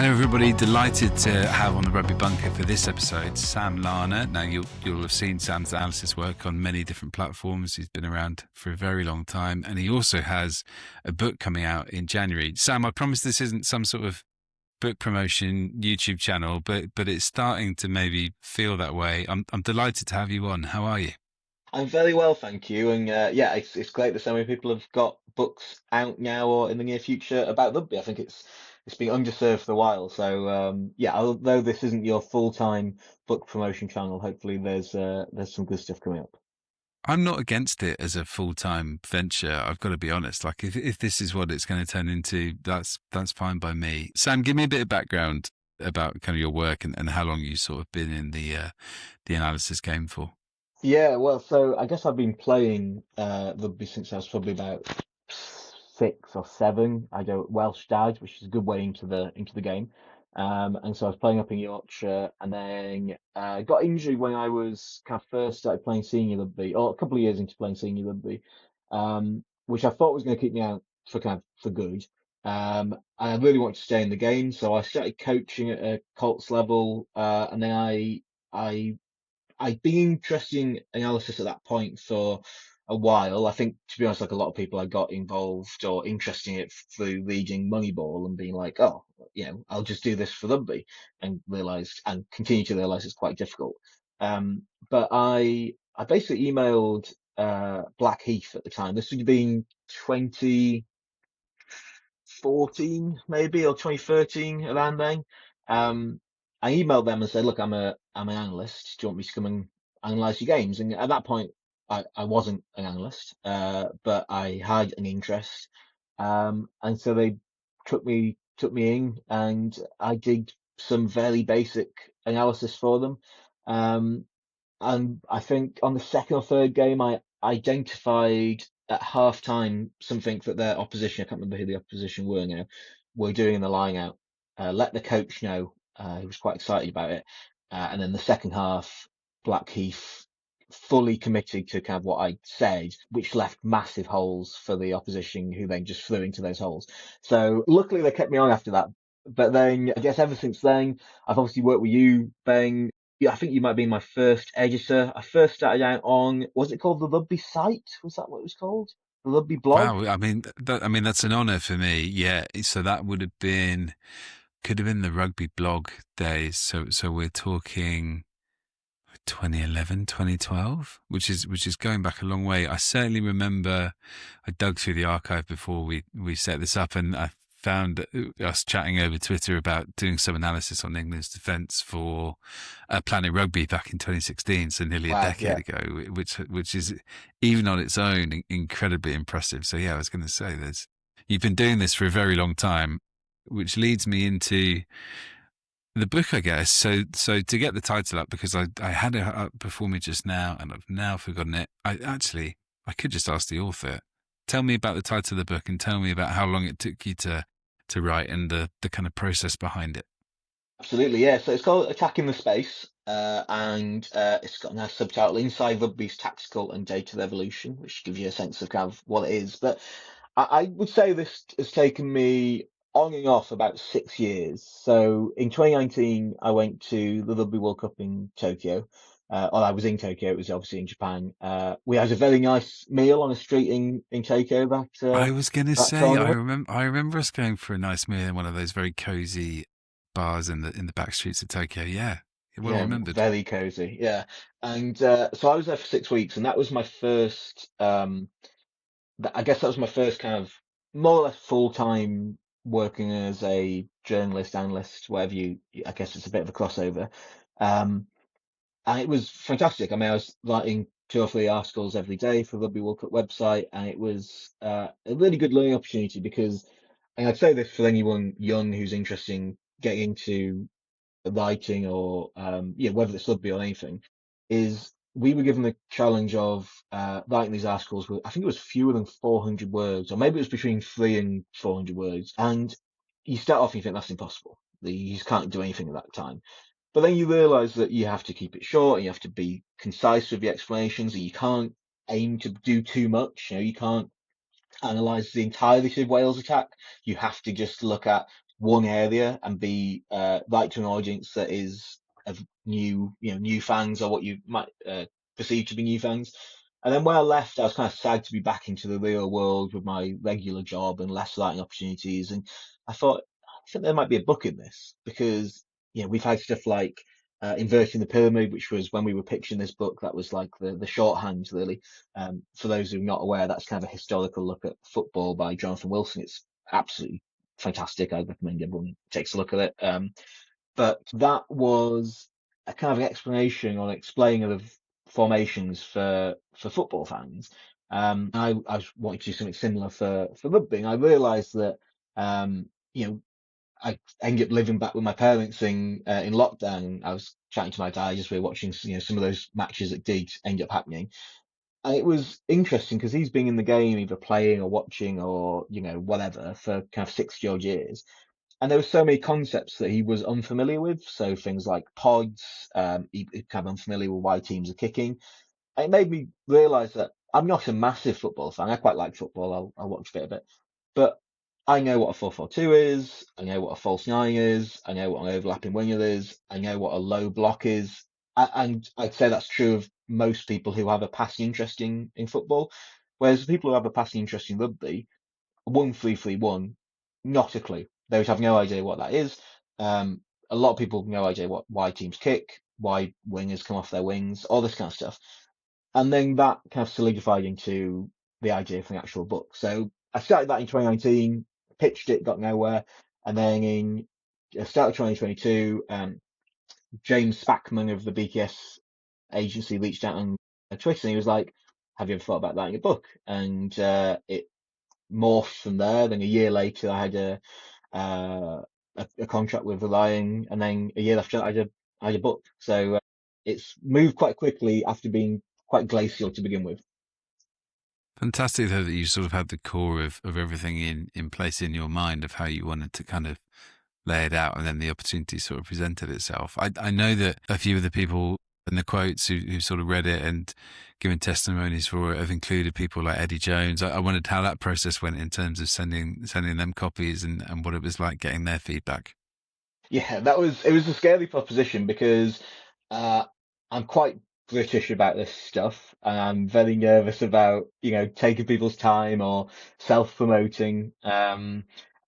Hello everybody, delighted to have on the Rugby Bunker for this episode Sam Larner. Now you'll have seen Sam's analysis work on many different platforms. He's been around for a very long time, and he also has a book coming out in January. Sam, I promise this isn't some sort of book promotion YouTube channel, but it's starting to maybe feel that way. I'm delighted to have you on. How are you? I'm very well, thank you. And it's great that so many people have got books out now or in the near future about rugby. I think it's been underserved for a while. So although this isn't your full-time book promotion channel, hopefully there's some good stuff coming up. I'm not against it as a full-time venture. I've got to be honest. Like if this is what it's going to turn into, that's fine by me. Sam, give me a bit of background about kind of your work and how long you sort of been in the analysis game for. Yeah, well, so I guess I've been playing rugby since I was probably about 6 or 7. I go Welsh Dad, which is a good way into the game. And so I was playing up in Yorkshire, and then got injured when I was kind of first started playing senior rugby, or a couple of years into playing senior rugby, which I thought was going to keep me out for good. And I really wanted to stay in the game, so I started coaching at a Colts level, and then I'd been interested in analysis at that point for a while. I think, to be honest, like a lot of people, I got involved or interested in it through reading Moneyball and being like, oh, I'll just do this for rugby, and continue to realize it's quite difficult. But I basically emailed Blackheath at the time. This would have been 2014 maybe, or 2013, around then. I emailed them and said, look, I'm an analyst. Do you want me to come and analyze your games? And at that point, I wasn't an analyst, but I had an interest. And so they took me in, and I did some very basic analysis for them. And I think on the second or third game, I identified at half time something that their opposition, I can't remember who the opposition were now, were doing in the line out. Let the coach know. He was quite excited about it. And then the second half, Blackheath fully committed to kind of what I said, which left massive holes for the opposition, who then just flew into those holes. So luckily they kept me on after that. But then I guess ever since then, I've obviously worked with you, Ben. Yeah, I think you might be my first editor. I first started out on, was it called the Rugby site? Was that what it was called? The Rugby blog? Wow, I mean, that's an honour for me. Yeah, so that could have been the rugby blog days. So we're talking 2011, 2012, which is going back a long way. I certainly remember I dug through the archive before we set this up, and I found us chatting over Twitter about doing some analysis on England's defence for Planet Rugby back in 2016, so nearly a decade ago, which is even on its own incredibly impressive. So yeah, I was going to say you've been doing this for a very long time, which leads me into the book, I guess. So to get the title up, because I had it up before me just now, and I've now forgotten it. I could just ask the author. Tell me about the title of the book, and tell me about how long it took you to write, and the kind of process behind it. Absolutely, yeah. So it's called Attacking the Space, and it's got a nice subtitle, Inside Rugby's Tactical and Data Revolution, which gives you a sense of kind of what it is. But I would say this has taken me on and off about 6 years. So in 2019, I went to the Rugby World Cup in Tokyo. I was in Tokyo. It was obviously in Japan. We had a very nice meal on a street in Tokyo I was going to that say, tournament. I remember us going for a nice meal in one of those very cozy bars in the back streets of Tokyo. Yeah, well Yeah, remembered. very cozy. Yeah, and so I was there for 6 weeks, and that was my first. I guess that was my first kind of more or less full time working as a journalist, analyst, whatever I guess it's a bit of a crossover. Um, and it was fantastic. I mean, I was writing 2 or 3 articles every day for the Rugby World Cup website, and it was a really good learning opportunity because, and I'd say this for anyone young who's interested in getting into writing or whether it's rugby or anything, is we were given the challenge of writing these articles with, I think it was fewer than 400 words, or maybe it was between 300 and 400 words. And you start off and you think that's impossible. You just can't do anything at that time. But then you realise that you have to keep it short, and you have to be concise with the explanations, and you can't aim to do too much. You can't analyse the entirety of Wales' attack. You have to just look at one area and be right to an audience that is of new fans, or what you might perceive to be new fans. And then when I left, I was kind of sad to be back into the real world with my regular job and less writing opportunities. And I thought, I think there might be a book in this, because we've had stuff like Inverting the Pyramid, which was when we were pitching this book, that was like the shorthand, really. For those who are not aware, that's kind of a historical look at football by Jonathan Wilson. It's absolutely fantastic. I recommend everyone takes a look at it. But that was a kind of an explanation or explaining of formations for football fans. I was wanting to do something similar for rugby, and I realised that you know I ended up living back with my parents in lockdown. I was chatting to my dad as we were watching some of those matches that did end up happening. And it was interesting because he's been in the game either playing or watching or whatever for kind of 60 odd years, and there were so many concepts that he was unfamiliar with. So things like pods, he kind of unfamiliar with why teams are kicking. And it made me realise that I'm not a massive football fan. I quite like football. I'll watch a bit of it, but I know what a 4-4-2 is. I know what a false nine is. I know what an overlapping winger is. I know what a low block is. And I'd say that's true of most people who have a passing interest in football. Whereas the people who have a passing interest in rugby, 1-3-3-1, not a clue. They would have no idea what that is. A lot of people have no idea why teams kick, why wingers come off their wings, all this kind of stuff. And then that kind of solidified into the idea for the actual book. So I started that in 2019, pitched it, got nowhere. And then in the start of 2022, James Spackman of the BKS agency reached out on Twitter, and he was like, have you ever thought about that in your book? And it morphed from there. Then a year later, I had a contract with the Lion, and then a year after that, I had a book. So it's moved quite quickly after being quite glacial to begin with. Fantastic, though, that you sort of had the core of everything in place in your mind of how you wanted to kind of lay it out, and then the opportunity sort of presented itself. I know that a few of the people in the quotes who sort of read it and given testimonies for it have included people like Eddie Jones. I wondered how that process went in terms of sending them copies and what it was like getting their feedback. Yeah, it was a scary proposition because uh, I'm quite British about this stuff, and I'm very nervous about taking people's time or self-promoting.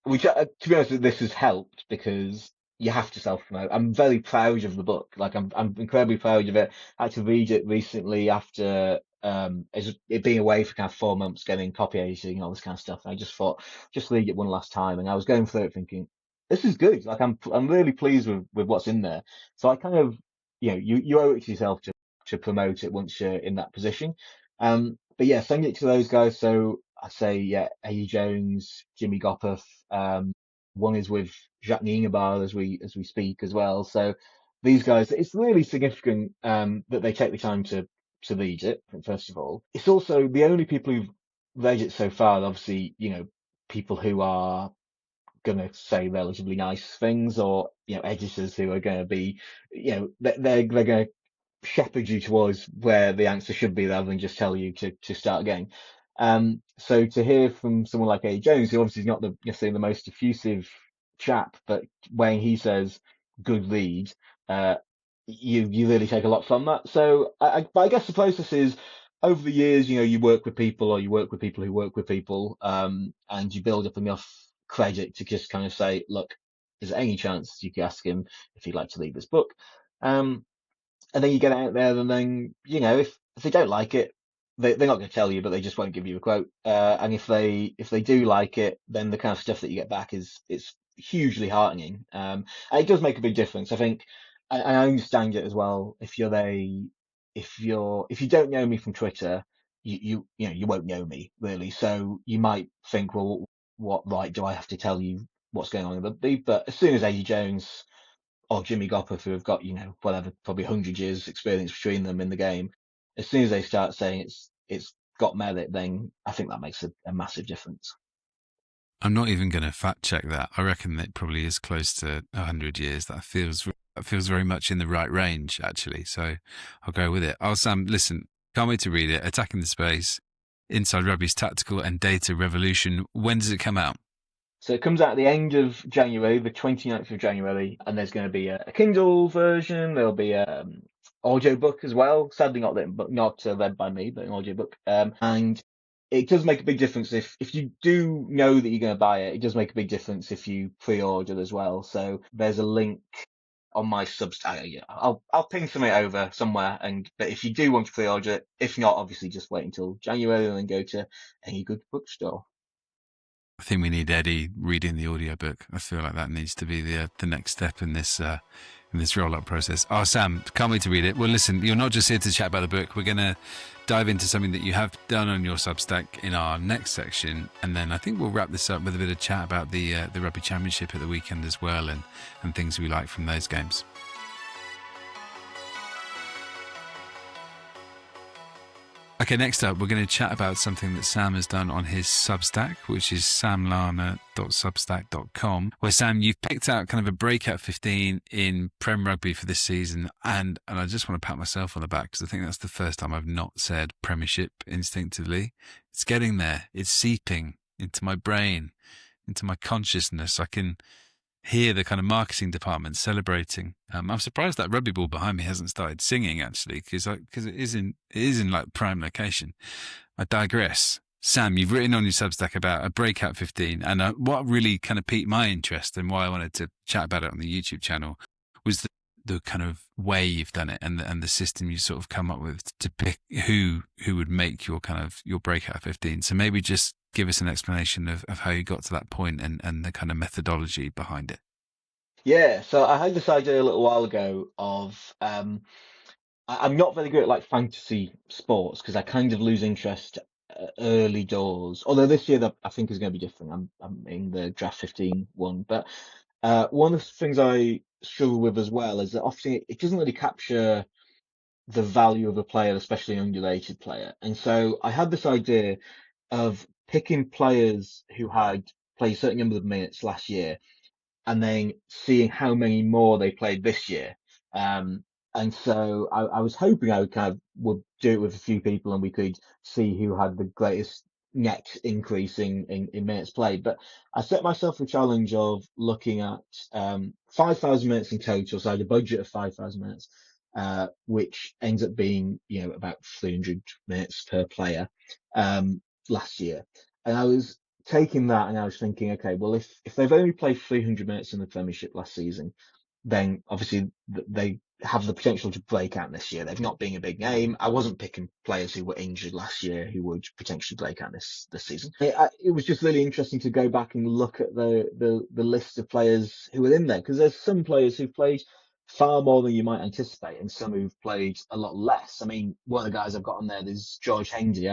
Which, to be honest, this has helped because you have to self-promote. I'm very proud of the book. Like I'm incredibly proud of it. I had to read it recently after it being away for kind of 4 months, getting copy editing and all this kind of stuff. And I just thought, just read it one last time, and I was going through it thinking, this is good. Like I'm really pleased with what's in there. So I kind of, you owe it to yourself to promote it once you're in that position. But yeah, send it to those guys. So I say, yeah, Eddie Jones, Jimmy Gopperth. One is with Jacques Nienaber as we speak as well. So these guys, it's really significant that they take the time to read it. First of all, it's also the only people who've read it so far. Obviously, people who are going to say relatively nice things, or editors who are going to be, they're going to shepherd you towards where the answer should be rather than just tell you to start again. So to hear from someone like A. Jones, who obviously is not necessarily the most effusive chap, but when he says good read, you really take a lot from that. So but I guess the process is, over the years, you work with people, or you work with people who work with people, and you build up enough credit to just kind of say, look, is there any chance you could ask him if he'd like to leave this book? And then you get it out there, and then if they don't like it, they're not going to tell you, but they just won't give you a quote. And if they do like it, then the kind of stuff that you get back is it's hugely heartening. And it does make a big difference. I think, and I understand it as well. If you don't know me from Twitter, you won't know me really. So you might think, well, what right do I have to tell you what's going on in rugby? But as soon as Eddie Jones or Jimmy Gopperth, who have got, whatever, probably 100 years experience between them in the game, as soon as they start saying it's got merit, then I think that makes a massive difference. I'm not even going to fact check that. I reckon it probably is close to 100 years. That feels very much in the right range, actually. So I'll go with it. Oh, Sam, listen, can't wait to read it. Attacking the Space, Inside Rugby's Tactical and Data Revolution. When does it come out? So it comes out at the end of January, the 29th of January, and there's going to be a Kindle version. There'll be a audiobook as well. Sadly, not read by me, but an audiobook. And it does make a big difference if you do know that you're going to buy it. It does make a big difference if you pre-order as well. So there's a link on my Substack. Yeah, I'll ping something over somewhere. But if you do want to pre-order it, if not, obviously just wait until January and then go to any good bookstore. I think we need Eddie reading the audiobook. I feel like that needs to be the next step in this roll-up process. Oh, Sam, can't wait to read it. Well, listen, you're not just here to chat about the book. We're going to dive into something that you have done on your Substack in our next section, and then I think we'll wrap this up with a bit of chat about the Rugby Championship at the weekend as well, and things we like from those games. Okay, next up, we're going to chat about something that Sam has done on his Substack, which is samlarner.substack.com, where, Sam, you've picked out kind of a breakout 15 in Prem Rugby for this season, and I just want to pat myself on the back because I think that's the first time I've not said Premiership instinctively. It's getting there. It's seeping into my brain, into my consciousness. I can hear the kind of marketing department celebrating. I'm surprised that rugby ball behind me hasn't started singing, actually, because it is in like prime location. I digress. Sam, you've written on your Substack about a breakout 15, and what really kind of piqued my interest and why I wanted to chat about it on the YouTube channel was the kind of way you've done it and the system you sort of come up with to pick who would make your breakout 15. So maybe just give us an explanation of how you got to that point and the kind of methodology behind it. Yeah, so I had this idea a little while ago of I'm not very good at like fantasy sports because I kind of lose interest early doors. Although this year I think is going to be different. I'm in the draft 15 one, but one of the things I struggle with as well is that often it doesn't really capture the value of a player, especially an underrated player. And so I had this idea of picking players who had played a certain number of minutes last year and then seeing how many more they played this year. And so I was hoping I would do it with a few people and we could see who had the greatest net increase in minutes played. But I set myself a challenge of looking at 5,000 minutes in total. So I had a budget of 5,000 minutes, which ends up being, about 300 minutes per player last year. And I was taking that and I was thinking, okay, well, if they've only played 300 minutes in the Premiership last season, then obviously they have the potential to break out this year. They've not been a big name. I wasn't picking players who were injured last year who would potentially break out this season. It was just really interesting to go back and look at the list of players who were in there because there's some players who've played far more than you might anticipate and some who've played a lot less. I mean, one of the guys I've got on there is George Hendy.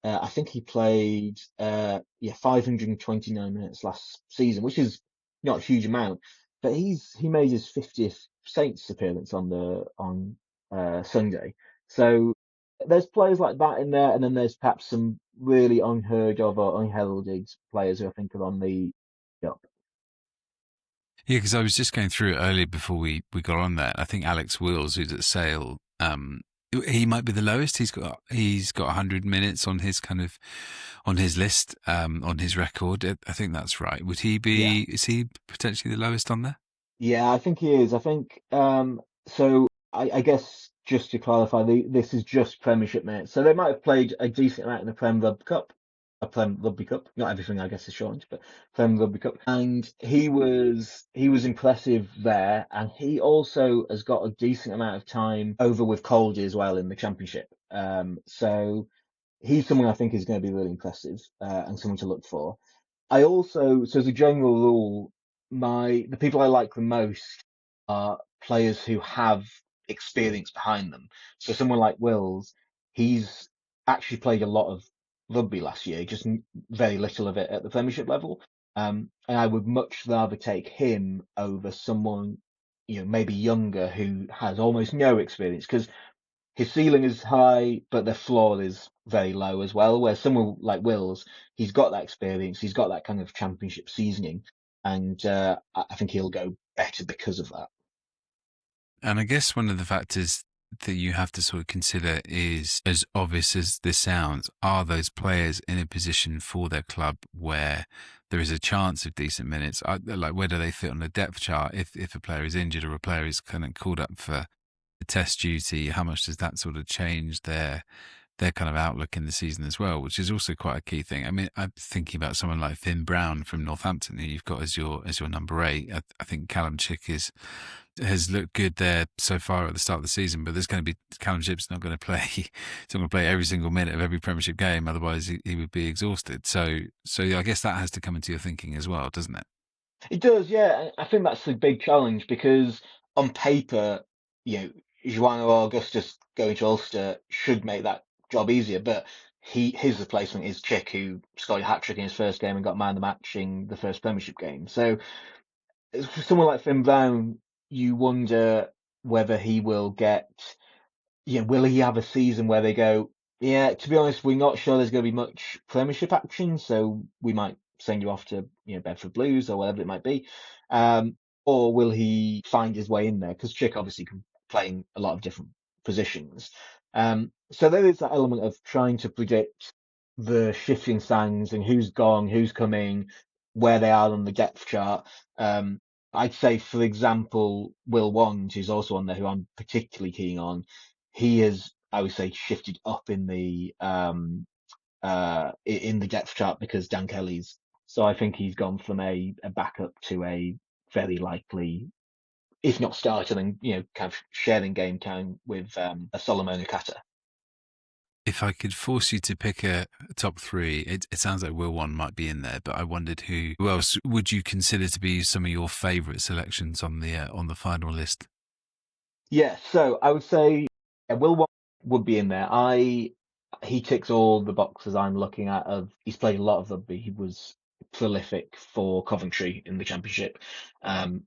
I think he played 529 minutes last season, which is not a huge amount, but he made his 50th Saints appearance on Sunday. So there's players like that in there, and then there's perhaps some really unheard of or unheralded players who I think are on the up. Yeah, because I was just going through it earlier before we got on there. I think Alex Wills, who's at Sale, he might be the lowest. He's got 100 minutes on his list, on his record. I think that's right. Would he be? Yeah. Is he potentially the lowest on there? Yeah, I think he is. I think so. I guess just to clarify, this is just Premiership minutes. So they might have played a decent amount in the Prem Rugby Cup. Not everything, I guess, is shortened, but Prem Rugby Cup. And he was impressive there, and he also has got a decent amount of time over with Coldy as well in the Championship. So he's someone I think is going to be really impressive and someone to look for. So as a general rule, the people I like the most are players who have experience behind them. So someone like Wills, he's actually played a lot of rugby last year, just very little of it at the Premiership level. And I would much rather take him over someone, maybe younger who has almost no experience because his ceiling is high, but the floor is very low as well. Where someone like Wills, he's got that experience, he's got that kind of championship seasoning, and I think he'll go better because of that. And I guess one of the factors that you have to sort of consider is, as obvious as this sounds, are those players in a position for their club where there is a chance of decent minutes? Like, where do they fit on the depth chart? If a player is injured or a player is kind of called up for the test duty, how much does that sort of change their kind of outlook in the season as well, which is also quite a key thing. I mean, I'm thinking about someone like Finn Brown from Northampton, who you've got as your number 8. I think Callum Chick has looked good there so far at the start of the season, but there's going to be Callum Chick's not going to play. He's not going to play every single minute of every Premiership game, otherwise he would be exhausted. So I guess that has to come into your thinking as well, doesn't it? It does, yeah. I think that's the big challenge because on paper, you know, João or Augustus going to Ulster should make that job easier, but his replacement is Chick, who scored a hat-trick in his first game and got man of the match in the first Premiership game. So for someone like Finn Brown, you wonder whether he will get, will he have a season where they go, yeah, to be honest, we're not sure there's going to be much Premiership action, so we might send you off to, Bedford Blues or whatever it might be. Or will he find his way in there? Because Chick obviously can play in a lot of different positions. So there is that element of trying to predict the shifting sands and who's gone, who's coming, where they are on the depth chart. I'd say, for example, Will Wand, who's also on there, who I'm particularly keen on. He has, I would say, shifted up in the depth chart because Dan Kelly's. So I think he's gone from a backup to a very likely, if not starter, then kind of sharing game time with a Solomon Okata. If I could force you to pick a top 3, it sounds like Will One might be in there, but I wondered who else would you consider to be some of your favourite selections on the final list? Yeah, so I would say Will Watt would be in there. He ticks all the boxes I'm looking at. He's played a lot of rugby. He was prolific for Coventry in the Championship.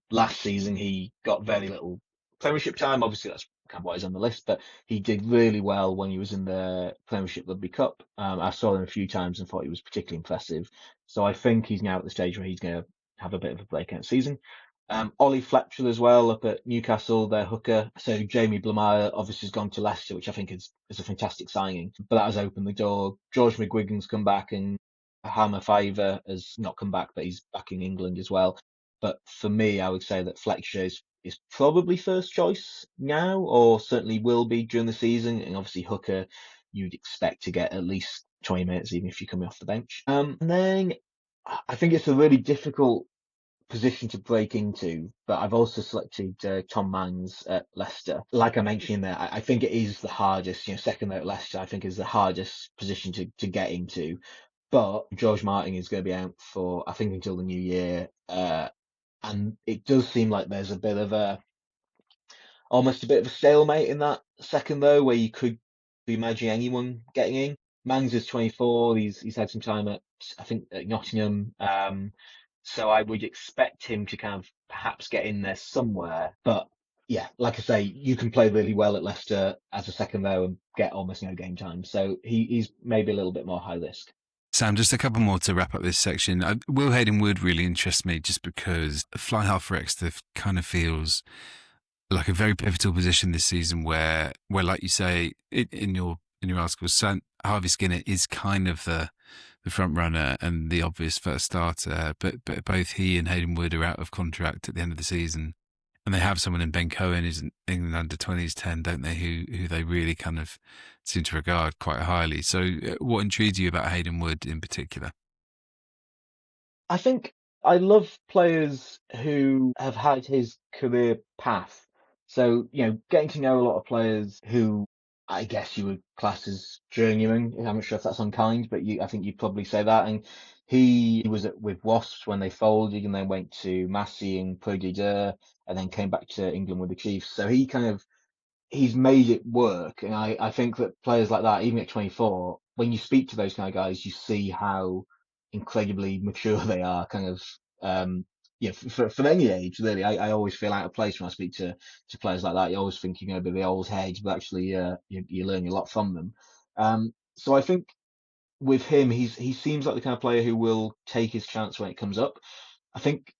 Last season he got very little Premiership time. Obviously that's kind of why he's on the list, but he did really well when he was in the Premiership Rugby Cup. I saw him a few times and thought he was particularly impressive. So I think he's now at the stage where he's going to have a bit of a breakout season. Ollie Fletcher as well up at Newcastle, their hooker. So Jamie Blamire obviously has gone to Leicester, which I think is a fantastic signing. But that has opened the door. George McGuigan's come back, and Hammer Fiver has not come back, but he's back in England as well. But for me, I would say that Fletcher is probably first choice now, or certainly will be during the season. And obviously hooker, you'd expect to get at least 20 minutes, even if you're coming off the bench. And then I think it's a really difficult position to break into, but I've also selected Tom Manns at Leicester. Like I mentioned there, I think it is the hardest, second there at Leicester, I think is the hardest position to get into. But George Martin is going to be out for, I think, until the new year. And it does seem like there's almost a bit of a stalemate in that second though, where you could be imagining anyone getting in. Mangs is 24. He's had some time I think, at Nottingham. So I would expect him to kind of perhaps get in there somewhere. But yeah, like I say, you can play really well at Leicester as a second row and get almost no game time. So he's maybe a little bit more high risk. Sam, just a couple more to wrap up this section. Will Hayden Wood really interests me just because fly half for Exeter kind of feels like a very pivotal position this season where like you say in your article, Harvey Skinner is kind of the front runner and the obvious first starter, but both he and Hayden Wood are out of contract at the end of the season, and they have someone in Ben Cohen who's an England under-20s 10, don't they? Who they really kind of seem to regard quite highly. So, what intrigues you about Hayden Wood in particular? I think I love players who have had his career path. So, getting to know a lot of players who I guess you would class as journeyman. I'm not sure if that's unkind, but I think you'd probably say that. And he was with Wasps when they folded and then went to Massey and Preux de Deux and then came back to England with the Chiefs. So he's made it work. And I think that players like that, even at 24, when you speak to those kind of guys, you see how incredibly mature they are, kind of, for any age, really. I always feel out of place when I speak to players like that. You're always thinking over the old head, but actually, you're learning a lot from them. So I think with him, he seems like the kind of player who will take his chance when it comes up. I think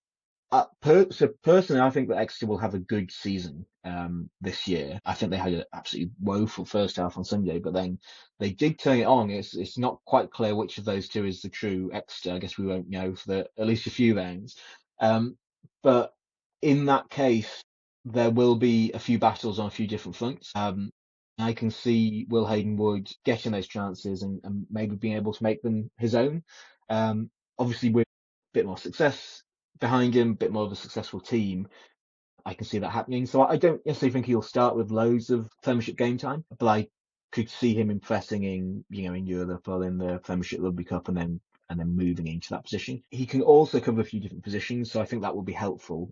So personally, I think that Exeter will have a good season this year. I think they had an absolutely woeful first half on Sunday, but then they did turn it on. It's not quite clear which of those two is the true Exeter. I guess we won't know for at least a few rounds. But in that case, there will be a few battles on a few different fronts. I can see Will Haydenwood getting those chances and maybe being able to make them his own. Obviously, with a bit more success behind him, a bit more of a successful team, I can see that happening. So I don't necessarily think he'll start with loads of Premiership game time, but I could see him impressing in Europe or in the Premiership Rugby Cup and then moving into that position. He can also cover a few different positions, so I think that will be helpful.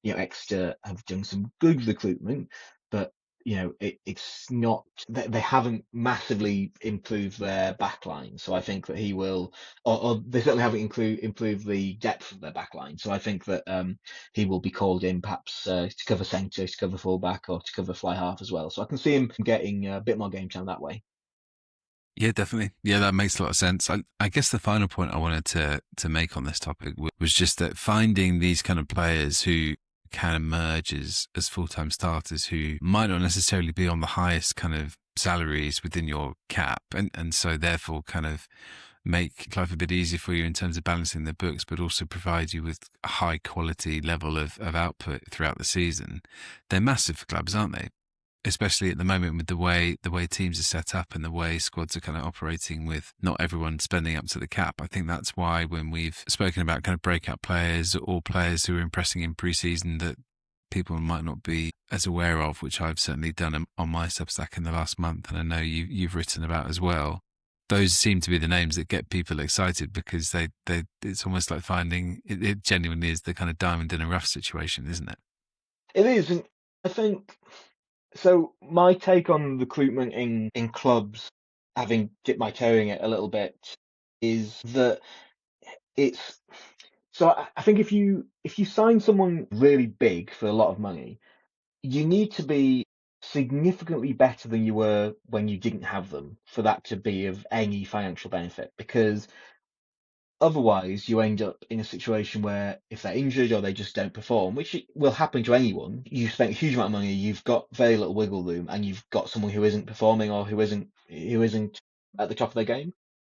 Exeter have done some good recruitment, but it's not they haven't massively improved their backline. So I think that he will, or they certainly haven't improved the depth of their backline. So I think that he will be called in perhaps to cover centre, to cover fullback, or to cover fly half as well. So I can see him getting a bit more game time that way. Yeah, definitely. Yeah, that makes a lot of sense. I guess the final point I wanted to make on this topic was just that finding these kind of players who can emerge as full-time starters who might not necessarily be on the highest kind of salaries within your cap and so therefore kind of make life a bit easier for you in terms of balancing the books, but also provide you with a high quality level of output throughout the season. They're massive for clubs, aren't they? Especially at the moment with the way teams are set up and the way squads are kind of operating with not everyone spending up to the cap. I think that's why when we've spoken about kind of breakout players or players who are impressing in pre-season that people might not be as aware of, which I've certainly done on my Substack in the last month, and I know you've written about as well. Those seem to be the names that get people excited because they it's almost like finding it genuinely is the kind of diamond in a rough situation, isn't it? It is, and I think so. My take on recruitment in clubs, having dipped my toe in it a little bit, is that it's so I think if you sign someone really big for a lot of money, you need to be significantly better than you were when you didn't have them for that to be of any financial benefit. Because otherwise, you end up in a situation where if they're injured or they just don't perform, which will happen to anyone, you've spent a huge amount of money, you've got very little wiggle room, and you've got someone who isn't performing or who isn't at the top of their game.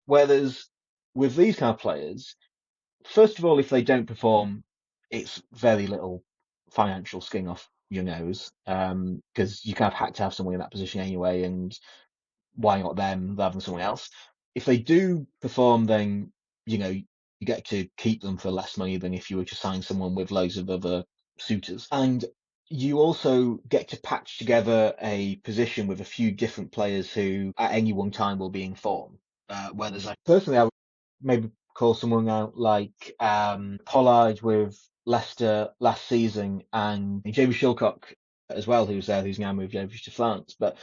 Whereas with these kind of players, first of all, if they don't perform, it's very little financial skin off your nose, because you kind of had to have someone in that position anyway, and why not them rather than someone else? If they do perform, then you get to keep them for less money than if you were to sign someone with loads of other suitors, and you also get to patch together a position with a few different players who at any one time will be in form. Whereas, like, personally, I would maybe call someone out like Pollard with Leicester last season, and Jamie Shilcock as well, who's there, who's now moved over to France. But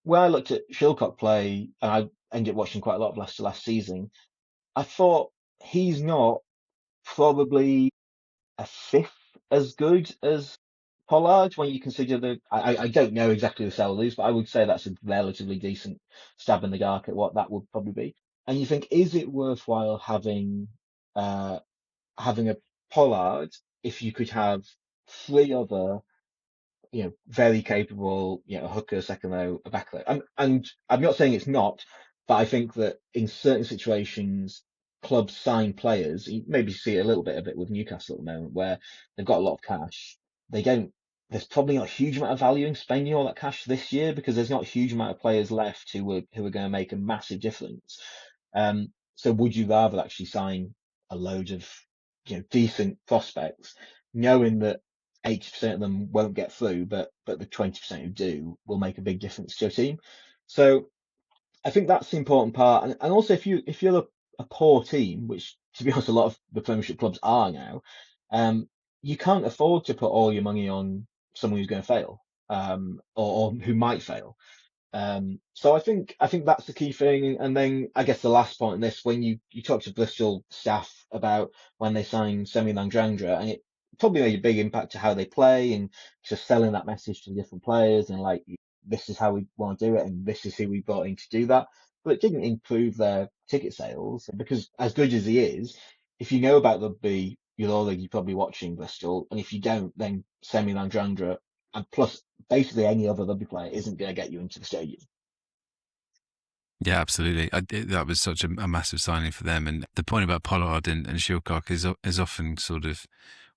when I looked at Shilcock play, and I ended up watching quite a lot of Leicester last season, I thought he's not probably a fifth as good as Pollard when you consider I don't know exactly the salaries, but I would say that's a relatively decent stab in the dark at what that would probably be. And you think, is it worthwhile uh, having a Pollard if you could have three other very capable, hooker, second row, a back row. And I'm not saying it's not, but I think that in certain situations, clubs sign players. You maybe see a little bit of it with Newcastle at the moment, where they've got a lot of cash. They don't. There's probably not a huge amount of value in spending all that cash this year because there's not a huge amount of players left who are going to make a massive difference. So would you rather actually sign a load of decent prospects, knowing that 80% of them won't get through, but the 20% who do will make a big difference to your team. So I think that's the important part. And also if you're a poor team, which to be honest, a lot of the Premiership clubs are now, you can't afford to put all your money on someone who's going to fail, or who might fail. So I think that's the key thing. And then I guess the last point in this, when you talk to Bristol staff about when they signed Semi Landrandra, and it probably made a big impact to how they play and just selling that message to the different players and like, this is how we want to do it and this is who we brought in to do that. But it didn't improve their ticket sales because as good as he is, if you know about rugby, you're already probably watching Bristol, and if you don't, then Semi Landrandra, and plus basically any other rugby player isn't going to get you into the stadium. Yeah, absolutely. That was such a massive signing for them. And the point about Pollard and Shilcock is often sort of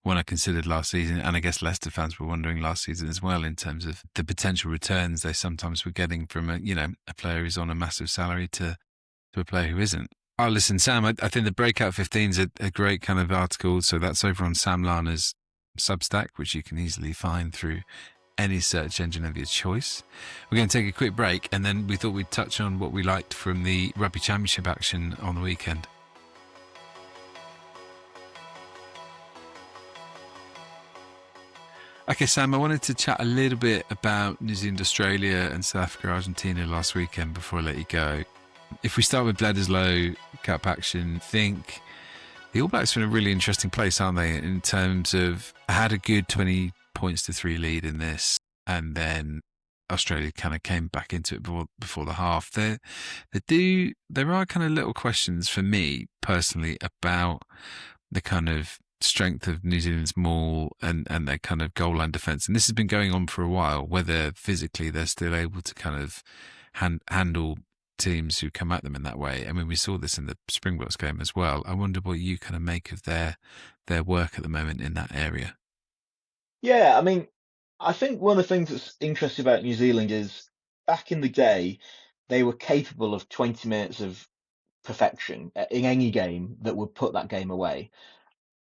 one I considered last season. And I guess Leicester fans were wondering last season as well in terms of the potential returns they sometimes were getting from a player who's on a massive salary to a player who isn't. Oh, listen, Sam, I think the Breakout 15 is a great kind of article. So that's over on Sam Larner's Substack, which you can easily find through any search engine of your choice. We're going to take a quick break, and then we thought we'd touch on what we liked from the Rugby Championship action on the weekend. Okay, Sam, I wanted to chat a little bit about New Zealand, Australia, and South Africa, Argentina last weekend before I let you go. If we start with Bledisloe Cup action, I think the All Blacks are in a really interesting place, aren't they? In terms of had a good 20 points to 3 lead in this, and then Australia kind of came back into it before the half. There are kind of little questions for me personally about the kind of strength of New Zealand's maul and their kind of goal line defence. And this has been going on for a while, whether physically they're still able to kind of handle teams who come at them in that way. I mean, we saw this in the Springboks game as well. I wonder what you kind of make of their work at the moment in that area. Yeah, I mean, I think one of the things that's interesting about New Zealand is back in the day, they were capable of 20 minutes of perfection in any game that would put that game away.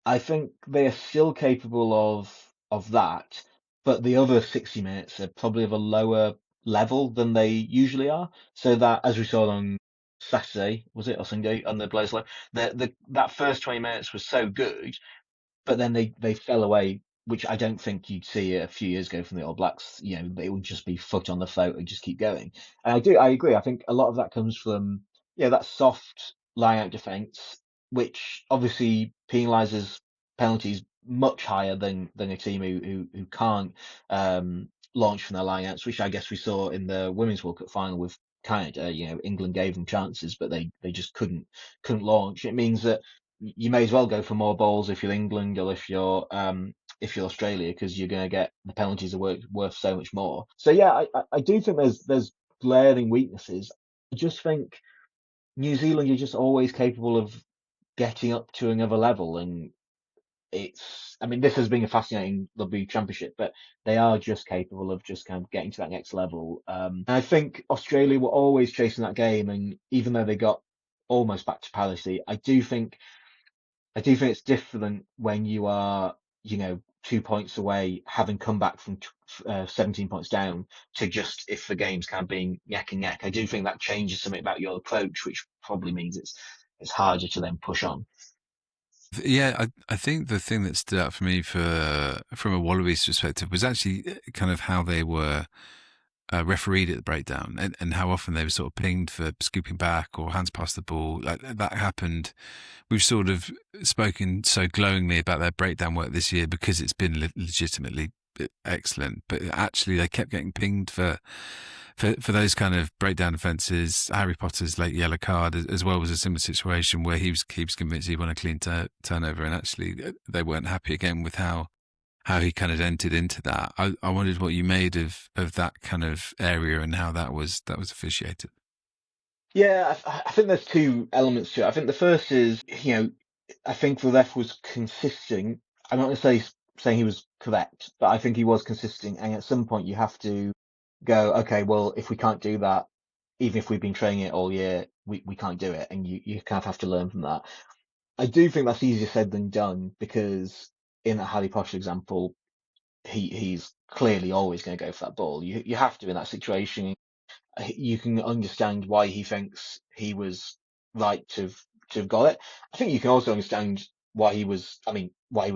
I think they are still capable of that, but the other 60 minutes are probably of a lower level than they usually are. So that, as we saw on Saturday, was it, or Sunday, on the Bledisloe, that first 20 minutes was so good, but then they fell away, which I don't think you'd see a few years ago from the All Blacks. You know, they would just be foot on the throat and just keep going. And I agree. I think a lot of that comes from that soft line out defence, which obviously penalises penalties much higher than a team who can't launch from their line outs, which I guess we saw in the Women's World Cup final with Canada. You know, England gave them chances, but they just couldn't launch. It means that you may as well go for more balls if you're England or if you're Australia, because you're going to get the penalties are worth so much more. So yeah, I do think there's glaring weaknesses. I just think New Zealand are just always capable of getting up to another level, and I mean, this has been a fascinating Rugby Championship, but they are just capable of just kind of getting to that next level. And I think Australia were always chasing that game, and even though they got almost back to parity, I do think it's different when you are, 2 points away, having come back from 17 points down, to just, if the game's kind of being neck and neck. I do think that changes something about your approach, which probably means it's harder to then push on. Yeah, I think the thing that stood out for me from a Wallabies perspective was actually kind of how they were refereed at the breakdown, and how often they were sort of pinged for scooping back or hands past the ball. Like that happened. We've sort of spoken so glowingly about their breakdown work this year because it's been legitimately excellent, but actually they kept getting pinged for those kind of breakdown offences. Harry Potter's late yellow card as well was a similar situation where he was convinced he won a clean turnover, and actually they weren't happy again with how he kind of entered into that. I wondered what you made of that kind of area and how that was officiated. Yeah, I think there's two elements to it. I think the first is, I think the ref was consistent. I'm not necessarily saying he was correct, but I think he was consistent. And at some point, you have to go, okay, well, if we can't do that, even if we've been training it all year, we can't do it. And you kind of have to learn from that. I do think that's easier said than done, because in that Harry Potter example, he's clearly always going to go for that ball. You have to in that situation. You can understand why he thinks he was right to have got it. I think you can also understand why he was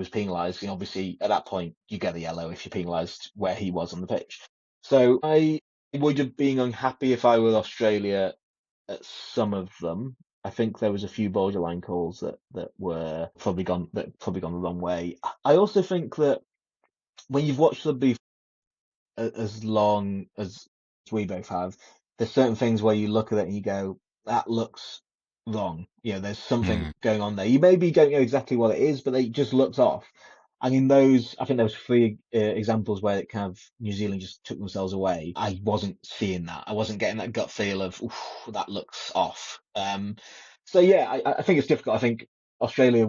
penalised. Obviously at that point you get the yellow if you're penalised where he was on the pitch. So I would have been unhappy if I were Australia at some of them. I think there was a few borderline calls that were probably gone the wrong way. I also think that when you've watched rugby as long as we both have, there's certain things where you look at it and you go, that looks wrong. There's something going on there. You maybe don't know exactly what it is, but it just looks off. And in those, I think there was three examples where it kind of New Zealand just took themselves away. I wasn't seeing that. I wasn't getting that gut feel of, oof, that looks off. So yeah, I think it's difficult. I think Australia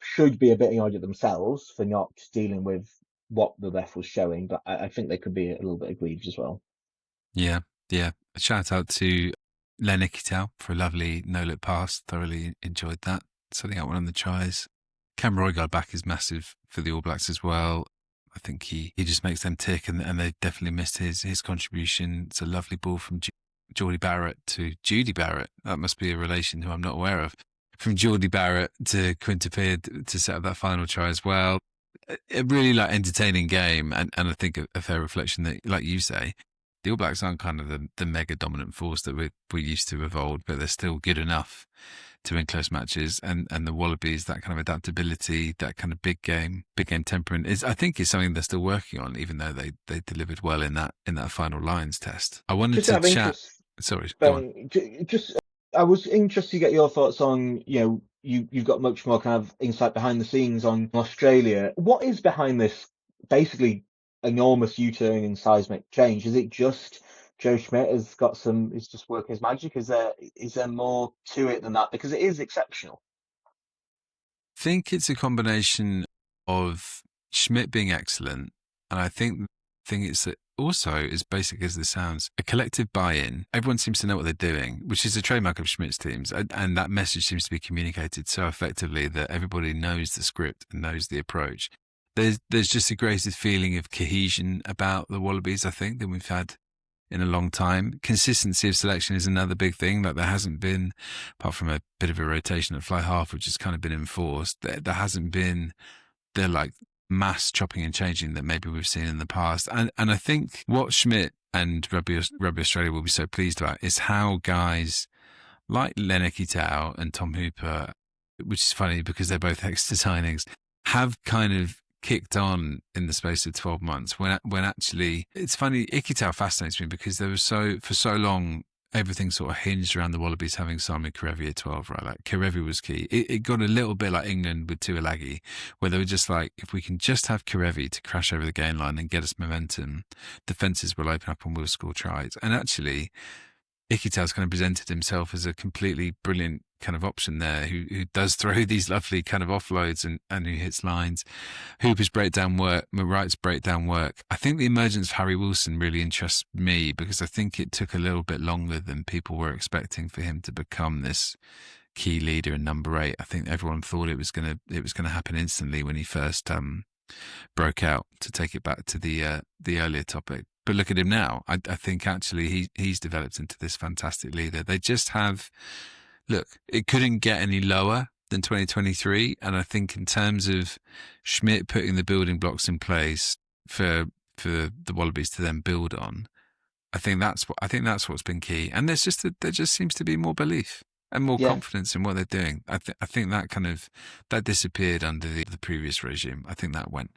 should be a bit annoyed at themselves for not dealing with what the ref was showing, but I think they could be a little bit aggrieved as well. Yeah, yeah. A shout out to Len Ikitau for a lovely no-look pass. Thoroughly enjoyed that. Setting out one of the tries. Cam Roygaard back is massive for the All Blacks as well. I think he just makes them tick, and they definitely missed his contribution. It's a lovely ball from Geordie Barrett to Judy Barrett. That must be a relation who I'm not aware of. From Geordie Barrett to Quintupled to set up that final try as well. A really entertaining game, and I think a fair reflection that, like you say, the All Blacks aren't kind of the mega dominant force that we're used to of old, but they're still good enough to win close matches. And the Wallabies, that kind of adaptability, that kind of big game temperament is something they're still working on, even though they delivered well in that final Lions test. I wanted to chat. Sorry, go on. I was interested to get your thoughts on, you've got much more kind of insight behind the scenes on Australia. What is behind this basically enormous U-turn and seismic change? Is it just Joe Schmidt is just working his magic? Is there more to it than that? Because it is exceptional. I think it's a combination of Schmidt being excellent, and I think the thing is that also, as basic as this sounds, a collective buy-in. Everyone seems to know what they're doing, which is a trademark of Schmidt's teams, and that message seems to be communicated so effectively that everybody knows the script and knows the approach. There's just a greater feeling of cohesion about the Wallabies, I think, than we've had in a long time. Consistency of selection is another big thing. There hasn't been, apart from a bit of a rotation at fly half, which has kind of been enforced, there hasn't been the mass chopping and changing that maybe we've seen in the past. And I think what Schmidt and Rugby Australia will be so pleased about is how guys like Len Ikitau and Tom Hooper, which is funny because they're both Exeter signings, have kind of kicked on in the space of 12 months when actually it's funny. Ikitau fascinates me because for so long everything sort of hinged around the Wallabies having Simon Kerevi at 12, right? Kerevi was key. It got a little bit like England with Tuilagi, where they were just if we can just have Kerevi to crash over the gain line and get us momentum, defences will open up and we'll score tries. And actually Ikitau's kind of presented himself as a completely brilliant kind of option there who does throw these lovely kind of offloads and who hits lines. Hooper's breakdown work, McWright's breakdown work. I think the emergence of Harry Wilson really interests me because I think it took a little bit longer than people were expecting for him to become this key leader in number 8. I think everyone thought it was gonna happen instantly when he first broke out, to take it back to the earlier topic. But look at him now. I think actually he's developed into this fantastic leader. They just have, it couldn't get any lower than 2023. And I think in terms of Schmidt putting the building blocks in place for the Wallabies to then build on, I think that's what's been key. And there just seems to be more belief and more confidence in what they're doing. I think that disappeared under the previous regime. I think that went.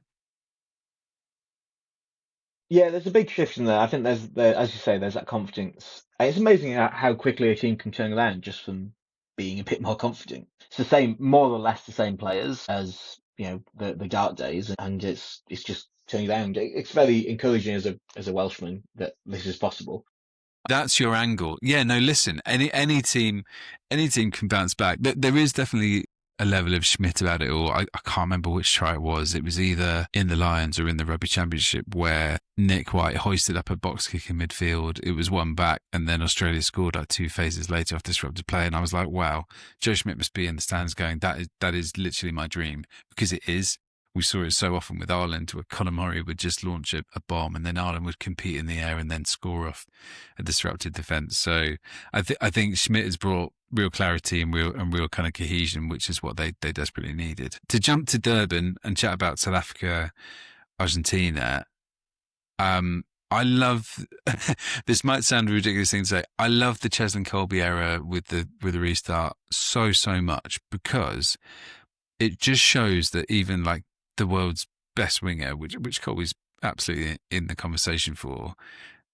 Yeah, there's a big shift in there. I think as you say, there's that confidence. It's amazing how quickly a team can turn around just from being a bit more confident. It's the same, more or less the same players as the dark days, and it's just turning around. It's very encouraging as a Welshman that this is possible. That's your angle. Yeah, no, listen, any team can bounce back. There is definitely a level of Schmidt about it all. I can't remember which try it was. It was either in the Lions or in the Rugby Championship where Nick White hoisted up a box kick in midfield. It was one back, and then Australia scored 2 phases later off disrupted play. And I was like, wow, Joe Schmidt must be in the stands going, that is literally my dream, because it is. We saw it so often with Ireland, where Conor Murray would just launch a bomb and then Ireland would compete in the air and then score off a disrupted defence. So I think Schmidt has brought real clarity and real kind of cohesion, which is what they desperately needed. To jump to Durban and chat about South Africa, Argentina, I love, this might sound a ridiculous thing to say, I love the Cheslin Colby era with the restart so much, because it just shows that even the world's best winger, which Colby's absolutely in the conversation for,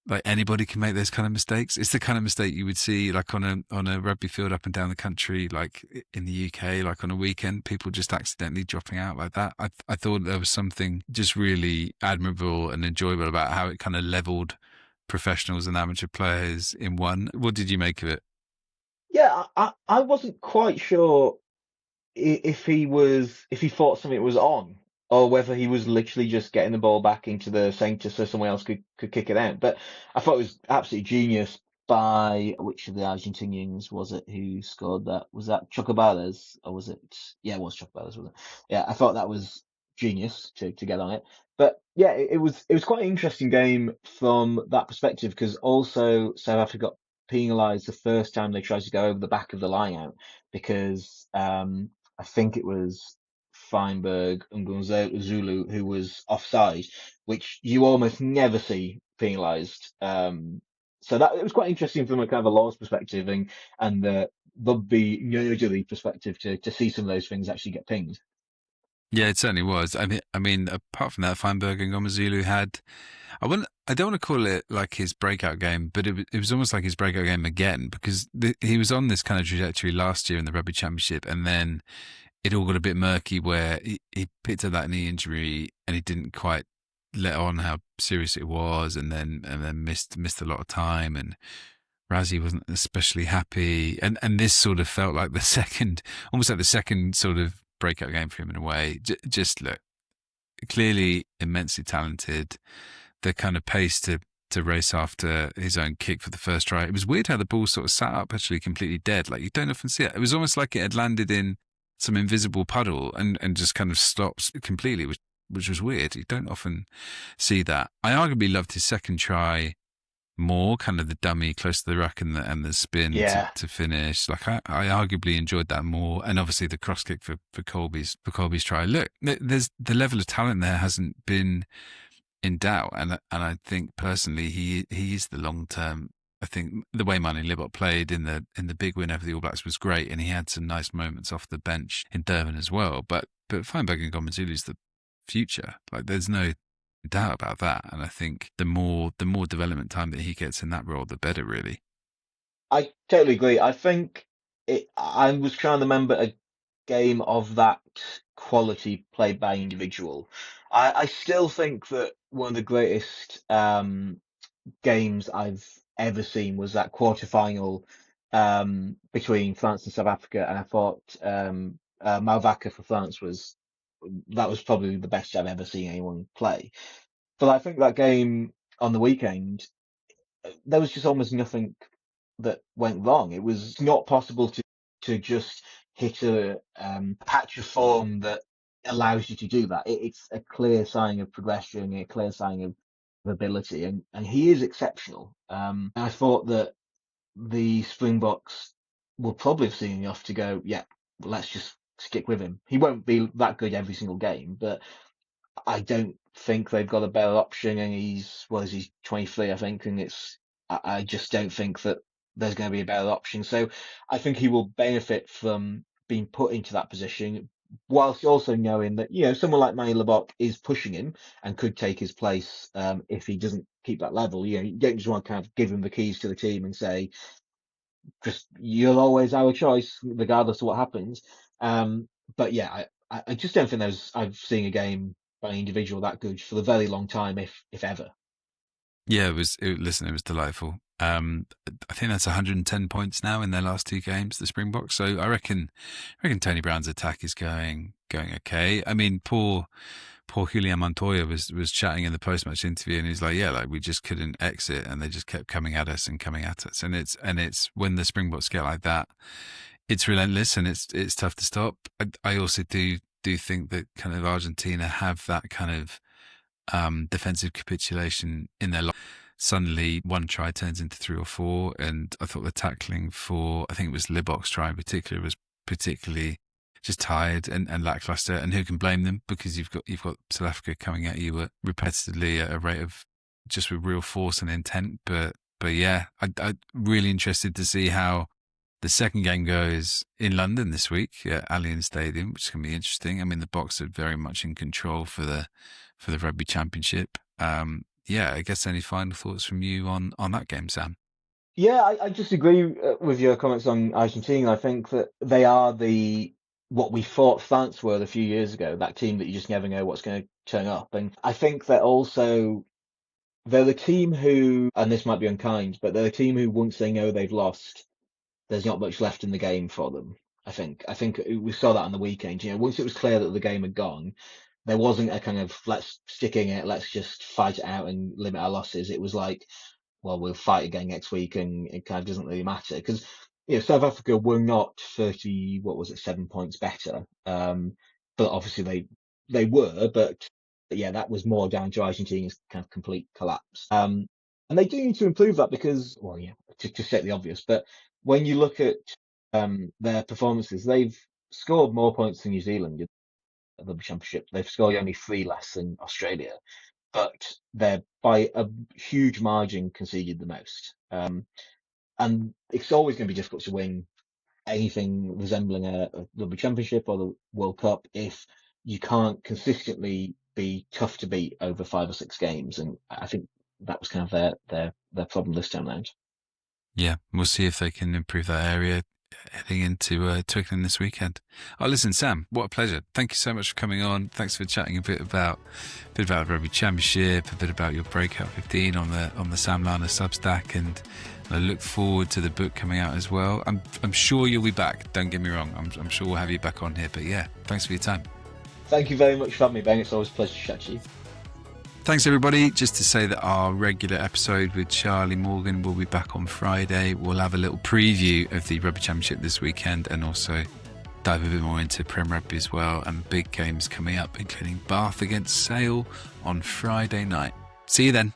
like anybody can make those kind of mistakes. It's the kind of mistake you would see like on a rugby field up and down the country, like in the UK, like on a weekend, people just accidentally dropping out like that. I thought there was something just really admirable and enjoyable about how it kind of leveled professionals and amateur players in one. What did you make of it? Yeah, I wasn't quite sure if he thought something was on, or whether he was literally just getting the ball back into the centre so someone else could kick it out. But I thought it was absolutely genius by which of the Argentinians was it who scored that? Was that Chocobales or was it? Yeah, it was Chocobales, wasn't it? Yeah, I thought that was genius to get on it. But yeah, it was quite an interesting game from that perspective because also South Africa got penalised the first time they tried to go over the back of the line out because I think it was Feinberg and Zulu who was offside, which you almost never see penalised. So that it was quite interesting from a kind of a laws perspective and the rugby nerdery perspective to see some of those things actually get pinged. Yeah, it certainly was. I mean, apart from that, Feinberg and Gomezulu had. I don't want to call it like his breakout game, but it was almost like his breakout game again because he was on this kind of trajectory last year in the Rugby Championship, and then it all got a bit murky where he picked up that knee injury and he didn't quite let on how serious it was, and then missed a lot of time, and Razzie wasn't especially happy, and this sort of felt like the second, almost like the second sort of breakout game for him in a way. Just look, clearly immensely talented, the kind of pace to race after his own kick for the first try. It was weird how the ball sort of sat up actually completely dead. Like you don't often see it. It was almost like it had landed in some invisible puddle and just kind of stops completely, which was weird. You don't often see that. I arguably loved his second try more, kind of the dummy close to the ruck and the spin Yeah, to finish. Like I arguably enjoyed that more, and obviously the cross kick for Colby's try. Look, there's the level of talent there hasn't been in doubt, and I think personally he's the long term. I think the way Manu Libot played in the big win over the All Blacks was great, and he had some nice moments off the bench in Durban as well. But Feinberg and Gomezulu's the future. Like there's no doubt about that. And I think the more development time that he gets in that role, the better, really. I totally agree. I think I was trying to remember a game of that quality played by individual. I still think that one of the greatest games I've ever seen was that quarter-final between France and South Africa, and I thought Malvaca for France was probably the best I've ever seen anyone play. But I think that game on the weekend, there was just almost nothing that went wrong. It was not possible to just hit a patch of form that allows you to do that. It's a clear sign of progression, a clear sign of ability, and he is exceptional. I thought that the Springboks will probably have seen enough to go, yeah, let's just stick with him. He won't be that good every single game, but I don't think they've got a better option. And he's 23, I think, and I just don't think that there's going to be a better option. So I think he will benefit from being put into that position, whilst also knowing that someone like Manny Lebok is pushing him and could take his place if he doesn't keep that level. You don't just want to kind of give him the keys to the team and say, just you're always our choice, regardless of what happens. But yeah, I just don't think I've seen a game by an individual that good for a very long time, if ever. Yeah, listen, it was delightful. I think that's 110 points now in their last two games, the Springboks. So I reckon Tony Brown's attack is going okay. I mean, poor Julian Montoya was chatting in the post match interview, and he's like, yeah, like we just couldn't exit, and they just kept coming at us and coming at us, and it's when the Springboks get like that, it's relentless and it's tough to stop. I also do think that kind of Argentina have that kind of defensive capitulation in their life. Suddenly, one try turns into three or four, and I thought the tackling for, I think it was Libok's try in particular, was particularly just tired and lackluster. And who can blame them? Because you've got South Africa coming at you repetitively at a rate of just with real force and intent. But yeah, I'm really interested to see how the second game goes in London this week at Allianz Stadium, which is going to be interesting. I mean, the Boks are very much in control for the Rugby Championship. yeah, I guess any final thoughts from you on that game, Sam? Yeah, I just agree with your comments on Argentina. I think that they are what we thought France were a few years ago, that team that you just never know what's going to turn up. And I think that also they're the team who, and this might be unkind, but they're the team who once they know they've lost, there's not much left in the game for them. I think we saw that on the weekend. Once it was clear that the game had gone, there wasn't a kind of let's stick in it, let's just fight it out and limit our losses. It was like, well, we'll fight again next week, and it kind of doesn't really matter because South Africa were not 30, what was it, 7 points better. But obviously they were, but yeah, that was more down to Argentina's kind of complete collapse. And they do need to improve that because, well, yeah, to state the obvious, but when you look at their performances, they've scored more points than New Zealand at the Rugby Championship. They've scored only 3 less than Australia, but they're by a huge margin conceded the most. And it's always going to be difficult to win anything resembling a Rugby Championship or the World Cup if you can't consistently be tough to beat over 5 or 6 games. And I think that was kind of their problem this time round. Yeah, we'll see if they can improve that area heading into Twickenham this weekend. Oh, listen, Sam, what a pleasure! Thank you so much for coming on. Thanks for chatting a bit about the Rugby Championship, a bit about your Breakout 15 on the Sam Larner Substack, and I look forward to the book coming out as well. I'm sure you'll be back. Don't get me wrong. I'm sure we'll have you back on here. But yeah, thanks for your time. Thank you very much for having me, Ben. It's always a pleasure to chat to you. Thanks, everybody. Just to say that our regular episode with Charlie Morgan will be back on Friday. We'll have a little preview of the Rugby Championship this weekend and also dive a bit more into Prem Rugby as well, and big games coming up, including Bath against Sale on Friday night. See you then.